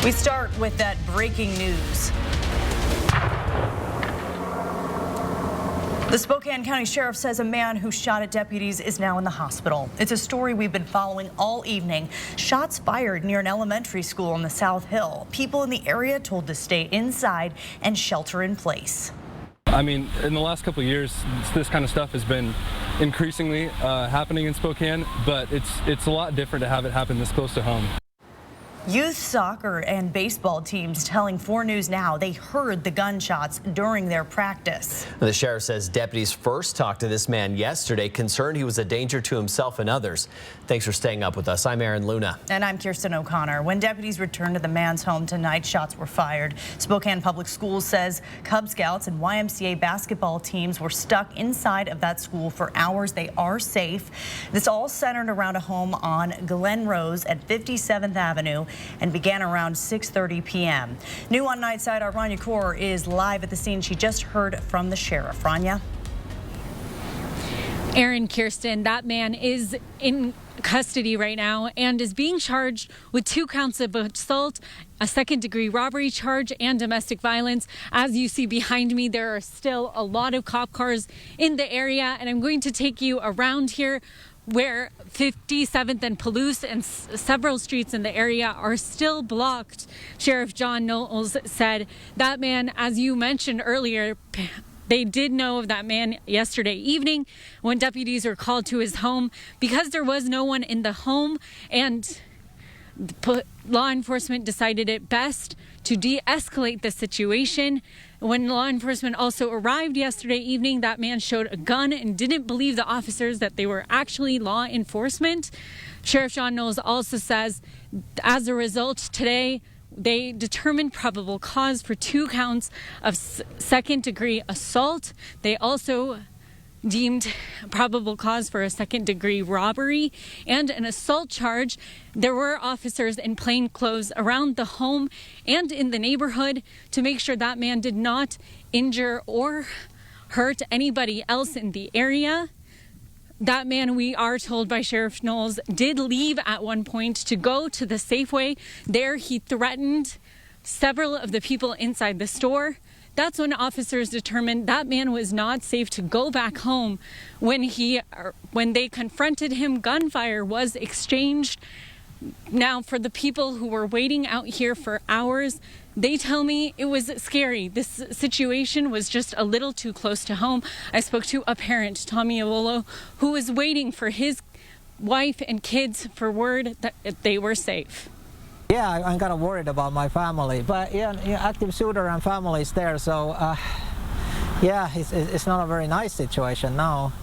We start with that breaking news. The Spokane County Sheriff says a man who shot at deputies is now in the hospital. It's a story we've been following all evening. Shots fired near an elementary school on the South Hill. People in the area told to stay inside and shelter in place. I mean, in the last couple of years, this kind of stuff has been increasingly happening in Spokane, but it's a lot different to have it happen this close to home. Youth soccer and baseball teams telling 4 News Now they heard the gunshots during their practice. The sheriff says deputies first talked to this man yesterday, concerned he was a danger to himself and others. Thanks for staying up with us. I'm Aaron Luna. And I'm Kirsten O'Connor. When deputies returned to the man's home tonight, shots were fired. Spokane Public Schools says Cub Scouts and YMCA basketball teams were stuck inside of that school for hours. They are safe. This all centered around a home on Glenrose at 57th Avenue. And began around 6:30 p.m. New on Nightside, our Rania Kaur is live at the scene. She just heard from the sheriff. Rania? Aaron, Kirsten, that man is in custody right now and is being charged with 2 counts of assault, a second-degree robbery charge, and domestic violence. As you see behind me, there are still a lot of cop cars in the area, and I'm going to take you around here where 57th and Palouse and several streets in the area are still blocked. Sheriff John Knowles said that man, as you mentioned earlier, they did know of that man yesterday evening when deputies were called to his home. Because there was no one in the home and law enforcement decided it best to de-escalate the situation. When law enforcement also arrived yesterday evening, that man showed a gun and didn't believe the officers that they were actually law enforcement. Sheriff John Knowles also says, as a result, today they determined probable cause for 2 counts of second-degree assault. They also deemed probable cause for a second-degree robbery and an assault charge. There were officers in plain clothes around the home and in the neighborhood to make sure that man did not injure or hurt anybody else in the area. That man, we are told by Sheriff Knowles, did leave at one point to go to the Safeway. There he threatened several of the people inside the store. That's when officers determined that man was not safe to go back home. When they confronted him, gunfire was exchanged. Now, for the people who were waiting out here for hours, they tell me it was scary. This situation was just a little too close to home. I spoke to a parent, Tommy Awolo, who was waiting for his wife and kids for word that they were safe. Yeah, I'm kind of worried about my family, but yeah, active shooter and family is there, so yeah, it's not a very nice situation now.